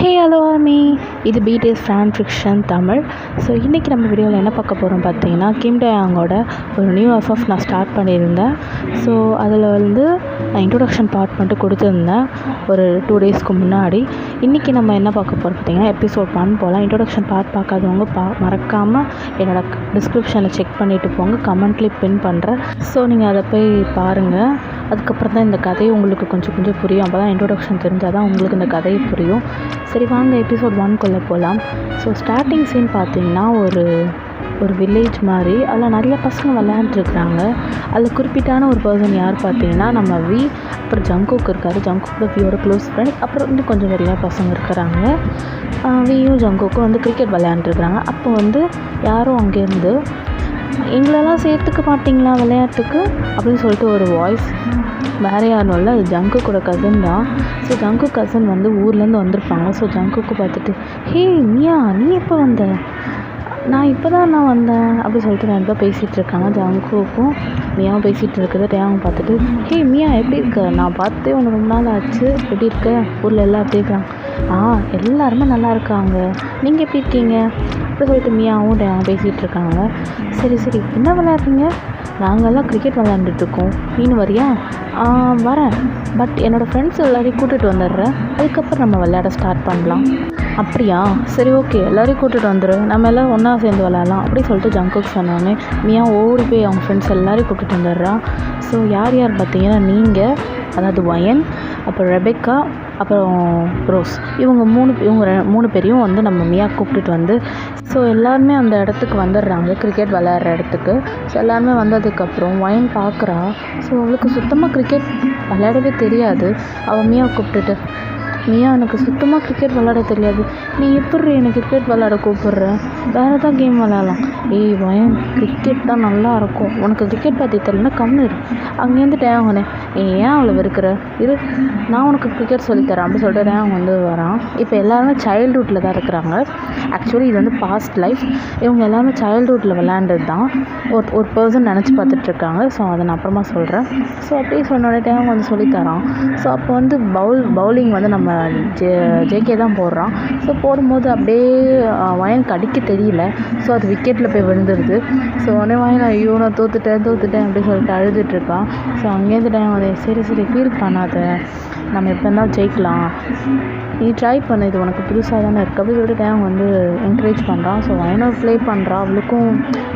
ஹே hello me இது BTS fan fiction Tamil. So இன்றைக்கி நம்ம வீடியோவில் என்ன பார்க்க போகிறோம் பார்த்தீங்கன்னா, கிம் டேயாங்கோட ஒரு நியூ எஃப்எஃப் நான் ஸ்டார்ட் பண்ணியிருந்தேன். ஸோ அதில் நான் இன்ட்ரொடக்ஷன் பார்ட் மட்டும் கொடுத்துருந்தேன் ஒரு 2 டேஸ்க்கு முன்னாடி. இன்றைக்கி நம்ம என்ன பார்க்க போகிறோம் பார்த்தீங்கன்னா, எபிசோட் 1 போகலாம். இன்ட்ரொடக்ஷன் பார்க்காதவங்க மறக்காமல் என்னோடய டிஸ்கிரிப்ஷனை செக் பண்ணிவிட்டு போங்க, கமெண்ட்லேயே பின் பண்ணுறேன். ஸோ நீங்கள் அதை போய் பாருங்கள். அதுக்கப்புறம் தான் இந்த கதை உங்களுக்கு கொஞ்சம் புரியும். அப்போ தான் இன்ட்ரொடக்ஷன் தெரிஞ்சால் தான் உங்களுக்கு இந்த கதை புரியும். சரி வாங்க எபிசோட் 1 போகலாம். ஸோ ஸ்டார்டிங் சீன் பார்த்தீங்கன்னா ஒரு வில்லேஜ் மாதிரி, அதில் நிறைய பசங்க விளையாண்டுருக்குறாங்க. அதில் குறிப்பிட்டான ஒரு பர்சன் யார் பார்த்தீங்கன்னா நம்ம வி, அப்புறம் ஜங்குக் இருக்கார். ஜங்குக் வியோட க்ளோஸ் ஃப்ரெண்ட். அப்புறம் இன்னும் கொஞ்சம் நிறையா பசங்க இருக்கிறாங்க. வியும் ஜங்குக்கும் கிரிக்கெட் விளையாண்டுருக்குறாங்க. அப்போ யாரும் அங்கேருந்து எங்களெல்லாம் சேர்த்துக்க மாட்டிங்களா விளையாட்டுக்கு அப்படின்னு சொல்லிட்டு ஒரு வாய்ஸ். வேறு யாரும் இல்லை, அது ஜங்குக்கோட கசின் தான். ஸோ ஜங்கு கசின் ஊர்லேருந்து வந்திருப்பாங்க. ஸோ ஜங்குக்கு பார்த்துட்டு, ஹே மியா நீ எப்போ வந்த? நான் இப்போ தான் வந்தேன் அப்படி சொல்லிட்டு ரெண்டு பேர் பேசிகிட்டு இருக்காங்க. ஜங்குக்கும் மியாவும் பேசிகிட்டு இருக்குது. டேயாவும் பார்த்துட்டு, ஹே மியா எப்படி இருக்க? நான் பார்த்தே உனக்கு ரொம்ப நாள் ஆச்சு, எப்படி இருக்க? ஊரில் எல்லாம் எப்படி இருக்காங்க? எல்லாருமே நல்லா இருக்காங்க, நீங்கள் எப்படி இருக்கீங்க அப்படி சொல்லிட்டு மியாவும் டேயாவும் பேசிகிட்டு இருக்காங்க. சரி என்ன விளையாடுறீங்க? நாங்கள்லாம் கிரிக்கெட் விளையாண்டுட்ருக்கோம், நீனு வரியா? வரேன், பட் என்னோடய ஃப்ரெண்ட்ஸ் எல்லாரையும் கூட்டிகிட்டு வந்துடுறேன், அதுக்கப்புறம் நம்ம விளையாட ஸ்டார்ட் பண்ணலாம். அப்படியா, சரி ஓகே, எல்லோரையும் கூட்டிகிட்டு வந்துடு, நம்ம எல்லாம் ஒன்றா சேர்ந்து விளையாடலாம் அப்படி சொல்லிட்டு ஜங்குக் சொன்னோன்னே மியா ஓடி போய் அவங்க ஃப்ரெண்ட்ஸ் எல்லோரையும் கூட்டிகிட்டு வந்துடுறான். ஸோ யார் பார்த்தீங்கன்னா நீங்கள், அதாவது வயன், அப்புறம் ரெபெக்கா, அப்புறம் ரோஸ், இவங்க மூணு பேரையும் நம்ம மியா கூப்பிட்டுட்டு ஸோ எல்லாருமே அந்த இடத்துக்கு வந்துடுறாங்க, கிரிக்கெட் விளையாடுற இடத்துக்கு. ஸோ எல்லாருமே வந்ததுக்கப்புறம் வயன் பார்க்குறா. ஸோ அவளுக்கு சுத்தமாக கிரிக்கெட் விளையாடவே தெரியாது. அவள் மியா கூப்பிட்டுட்டு, மியா எனக்கு சுத்தமாக கிரிக்கெட் விளையாட தெரியாது, நீ எப்படி எனக்கு கிரிக்கெட் விளையாட கூப்பிட்ற? வேறு ஏதாவது கேம் விளையாடலாம். வயன், கிரிக்கெட் தான் நல்லா இருக்கும், உனக்கு கிரிக்கெட் பற்றி தெரியலன்னா கம்மி இரு. அங்கேருந்து டேயாங்கண்ணே, ஏன் அவளை வெறுக்கிற? நான் உனக்கு கிரிக்கெட் சொல்லித்தரேன் அப்படி சொல்லிட்டு டேயாங் வரான். இப்போ எல்லாருமே சைல்ட்ஹுட்டில் தான் இருக்கிறாங்க. ஆக்சுவலி இது பாஸ்ட் லைஃப். இவங்க எல்லாருமே சைல்ட்ஹுட்டில் விளையாண்டது தான் ஒரு பர்சன் நினச்சி பார்த்துட்ருக்காங்க. ஸோ அதை நான் அப்புறமா சொல்கிறேன். ஸோ அப்படியே சொன்னோடனே டேயாங் சொல்லித்தரான். ஸோ அப்போ பவுலிங் நம்ம ஜேகே தான் போடுறான். ஸோ போடும்போது அப்படியே வயனுக்கு அடிக்க தெரியல. ஸோ அது விக்கெட்டில் போய் விழுந்துருது. ஸோ உடனே வயன், ஐயோ நான் தோத்துட்டேன் அப்படின்னு சொல்லிட்டு அழுதுட்ருக்கான். ஸோ அங்கேருந்து டைம் சரி ஃபீல் பண்ணாத, நம்ம எப்போ இருந்தாலும் ஜெயிக்கலாம், நீ ட்ரை பண்ணு, இது உனக்கு புதுசாக தானே இருக்குது அப்படி சொல்லிட்டு டைம் என்கரேஜ் பண்ணுறான். ஸோ வயனும் ப்ளே பண்ணுறான், அவளுக்கும்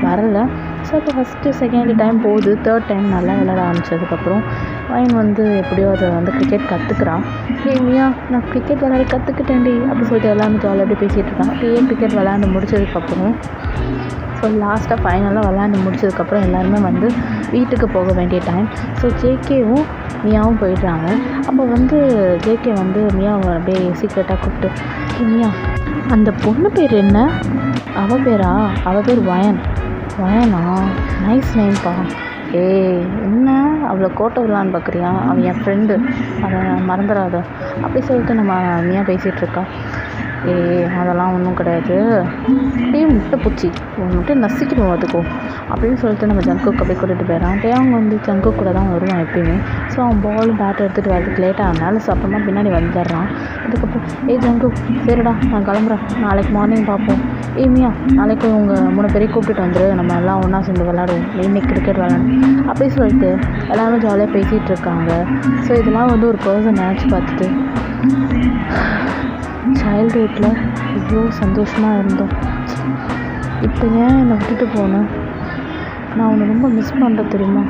வரலை. ஸோ இப்போ ஃபஸ்ட்டு செகண்ட் டைம் போகுது, தேர்ட் டைம் நல்லா விளையாட ஆரம்பிச்சதுக்கப்புறம் வயன் எப்படியோ அதை கிரிக்கெட் கற்றுக்குறான். மியா நான் கிரிக்கெட் விளையாட கற்றுக்கிட்டேன்டி அப்படி சொல்லிட்டு எல்லாருமே ஜாலியாக அப்படி பேசிகிட்டு இருக்காங்க. அப்படியே கிரிக்கெட் விளையாண்டு முடிச்சதுக்கப்புறம் ஸோ லாஸ்ட்டாக ஃபைனலாக விளையாண்டு முடிச்சதுக்கப்புறம் எல்லாருமே வீட்டுக்கு போக வேண்டிய டைம். ஸோ ஜேகேவும் மியாவும் போயிடுறாங்க. அப்போ ஜேகே மியாவை அப்படியே சீக்கிரட்டாக கூப்பிட்டு, மியா அந்த பொண்ணு பேர் என்ன? அவள் பேர் வயனா? நைஸ் நேம்ப்பா. என்ன அவளை கோட்டை விடலான்னு பார்க்குறியா? அவன் என் ஃப்ரெண்டு, அதை மறந்துடாத அப்படி சொல்லிட்டு நம்ம மியா பேசிகிட்ருக்கா. அதெல்லாம் ஒன்றும் கிடையாது, முட்டை பூச்சி மட்டும் நசிக்கிடுவோம் அதுக்கும் அப்படின்னு சொல்லிட்டு நம்ம ஜங்குக்கு அப்படியே கூட்டிகிட்டு போயிடறான். அவங்க ஜங்குக் கூட தான் வருவான் எப்பயுமே. ஸோ அவன் பால் பேட் எடுத்துகிட்டு வரதுக்கு லேட் ஆனாலும் ஸோ அப்புறமா பின்னாடி வந்துடுறான். அதுக்கப்புறம் ஜங்குக் சரிடா நான் கிளம்புறேன், நாளைக்கு மார்னிங் பார்ப்போம். மியா நாளைக்கு உங்கள் 3 பேரையும் கூப்பிட்டுட்டு வந்துடு, நம்ம எல்லாம் ஒன்றா சேர்ந்து விளையாடுவோம், இன்னைக்கு கிரிக்கெட் விளையாடும் அப்படி சொல்லிட்டு எல்லாருமே ஜாலியாக பேசிகிட்டு இருக்காங்க. ஸோ இதெல்லாம் ஒரு பர்சன் நினச்சி பார்த்துட்டு, சைல்ட்ஹுட்டில் இவ்வளோ சந்தோஷமாக இருந்தோம், இப்போ ஏன் என்னை விட்டுட்டு போனேன்? நான் உன்னை ரொம்ப மிஸ் பண்ணுறேன் தெரியுமா?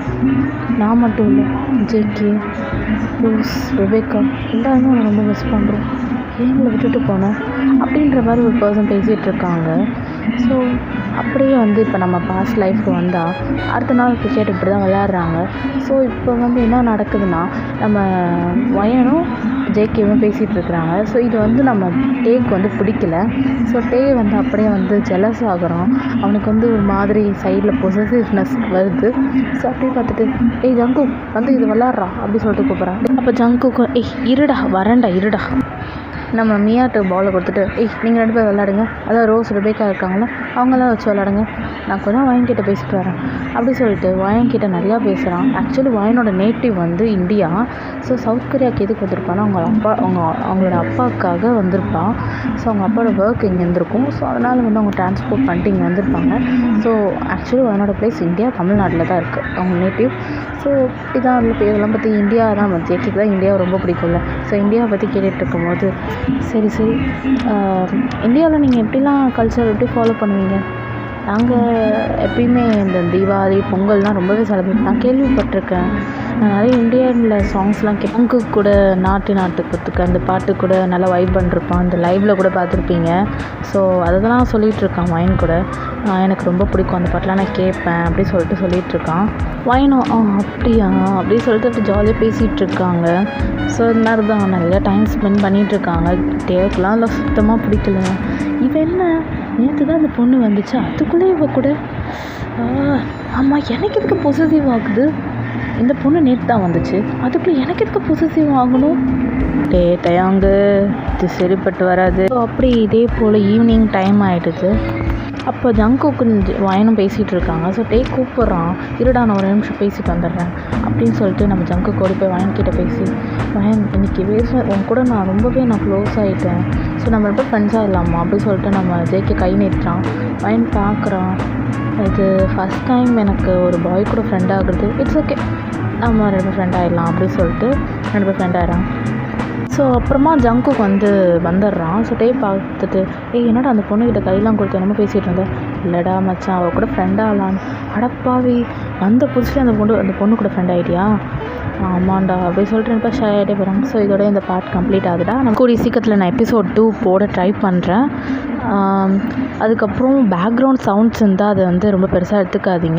நான் மட்டும் இல்லை, ஜேகே, ரோஸ், ரெபெக்கா எல்லாருமே உன்னை ரொம்ப மிஸ் பண்ணுறோம், ஏன் எங்களை விட்டுட்டு போனேன் அப்படின்ற மாதிரி ஒரு பர்சன் பேசிகிட்டு இருக்காங்க. ஸோ அப்படியே இப்போ நம்ம பாஸ்ட் லைஃப்க்கு வந்தால் அடுத்த நாள் கிரிக்கெட் இப்படி தான் விளையாடுறாங்க. ஸோ இப்போ என்ன நடக்குதுன்னா, நம்ம வயனும் ஜேகேவும் பேசிகிட்டு இருக்கிறாங்க. ஸோ இது நம்ம டேக்கு பிடிக்கல. ஸோ டே அப்படியே ஜெலஸ் ஆகுறான். அவனுக்கு ஒரு மாதிரி சைடில் பொசசிவ்னஸ் வருது. ஸோ அப்படியே பார்த்துட்டு, ஜங்குக் இது விளாட்றா அப்படி சொல்லிட்டு கூப்பிட்றான். அப்போ ஜங்குக்கும், இருடா வரேன்டா இருடா நம்ம மியாட்ட பாலை கொடுத்துட்டு நீங்கள் 2 பேர் விளாடுங்க, அதான் ரோஸ் ரெபேக்கா இருக்காங்களா அவங்களாம் வச்சு விளாடுங்க, நான் கொஞ்சம் வயன்கிட்ட பேசிட்டு வரேன் அப்படி சொல்லிட்டு வயன்கிட்ட நிறையா பேசுகிறான். ஆக்சுவலி வயனோட நேட்டிவ் வந்து இந்தியா. ஸோ சவுத் கொரியாவுக்கு எதுக்கு வந்திருப்பான்னா அவங்களோட அப்பாவுக்காக வந்திருப்பான். ஸோ அவங்க அப்பாவோட ஒர்க் இங்கே இருந்திருக்கும். ஸோ அதனால் வந்து அவங்க டிரான்ஸ்போர்ட் பண்ணிட்டு இங்கே வந்திருப்பாங்க. ஸோ ஆக்சுவலி வயனோட பிளேஸ் இந்தியா, தமிழ்நாட்டில் தான் இருக்குது அவங்க நேட்டிவ். ஸோ இதான் அதில் இதெல்லாம் பற்றி இந்தியா தான் ஜேக்கிக்கு தான் இந்தியாவை ரொம்ப பிடிக்கும்ல. ஸோ இந்தியாவை பற்றி கேட்டுட்டு இருக்கும்போது சரி இந்தியாவில் நீங்கள் எப்படிலாம் கல்ச்சர் எப்படி ஃபாலோ பண்ணுவீங்க? நாங்கள் எப்பயுமே இந்த தீபாவளி பொங்கல்லாம் ரொம்பவே செலிப்ரேட் நான் கேள்விப்பட்டிருக்கேன். நான் நிறைய இந்தியனில் சாங்ஸ்லாம் கேட்பேன். கூட நாட்டு குத்துக்கு அந்த பாட்டு கூட நல்லா வைப் பண்ணிருப்பான். அந்த லைவில் கூட பார்த்துருப்பீங்க. ஸோ அதெல்லாம் சொல்லிகிட்ருக்கான் வயன் கூட. எனக்கு ரொம்ப பிடிக்கும் அந்த பாட்டெலாம், நான் கேட்பேன் அப்படி சொல்லிகிட்ருக்கான். வயனும் அப்படியா அப்படின்னு சொல்லிட்டு அப்படி ஜாலியாக பேசிகிட்டு இருக்காங்க. ஸோ இந்த மாதிரி தான் நிறையா டைம் ஸ்பெண்ட் பண்ணிகிட்ருக்காங்க. தேவைக்கெலாம் இல்லை, சுத்தமாக பிடிக்கல. இவன் என்ன நேற்று தான் அந்த பொண்ணு வந்துச்சு, அதுக்குள்ளே இவ கூட ஆமாம் எனக்கு எதுக்கு பொசசிவ் ஆகுது? இந்த பொண்ணு நேற்று தான் வந்துச்சு, அதுக்குள்ளே எனக்கு எதுக்கு பொசசிவ் ஆகணும்? தயாங்கு இது சரிப்பட்டு வராது. ஸோ அப்படி இதே போல் ஈவினிங் டைம் ஆகிடுது. அப்போ ஜங்குக்கு வயனும் பேசிகிட்டு இருக்காங்க. ஸோ கூப்பிட்றான், இருடா நான் ஒரு நிமிஷம் பேசிட்டு வந்துடுறேன் அப்படின்னு சொல்லிட்டு நம்ம ஜங்குக்கு ஓடி போய் வயன்கிட்ட பேசி, வயன் இன்னைக்கு உன் கூட நான் ரொம்பவே க்ளோஸ் ஆகிட்டேன். ஸோ நம்ம ரொம்ப ஃப்ரெண்ட்ஸாக இல்லாமா அப்படின்னு சொல்லிட்டு நம்ம ஜேக்கு கை நீட்டுறான். வயன் பார்க்குறான், இது ஃபஸ்ட் டைம் எனக்கு ஒரு பாய் கூட ஃப்ரெண்ட் ஆகுறது. இட்ஸ் ஓகே, நம்ம 2 ஃப்ரெண்ட் ஆகிடலாம் அப்படின்னு சொல்லிட்டு 2 ஃப்ரெண்ட் ஆகிறான். ஸோ அப்புறமா ஜங்குக்கு வந்துடுறான். ஸோ பார்த்துட்டு என்னடா அந்த பொண்ணுக்கிட்ட கையெல்லாம் கொடுத்து என்னமோ பேசிகிட்டு இருந்தேன். இல்லைடா மச்சான் அவள் கூட ஃப்ரெண்ட் ஆகலான்னு. அடப்பாவி வந்த புதுசுலேயே அந்த பொண்ணு கூட ஃப்ரெண்ட் ஆகிட்டியா? ஆமாண்டா அப்படின்னு சொல்லிட்டு ரொம்ப ஷை ஆகிட்டே போகிறாங்க. ஸோ இதோட இந்த பார்ட் கம்ப்ளீட் ஆகுதா. நான் கூடிய சீக்கிரத்தில் நான் எபிசோட் 2 போட ட்ரை பண்ணுறேன். அதுக்கப்புறம் பேக்ரவுண்ட் சவுண்ட்ஸ் இருந்தால் அதை ரொம்ப பெருசாக எடுத்துக்காதீங்க.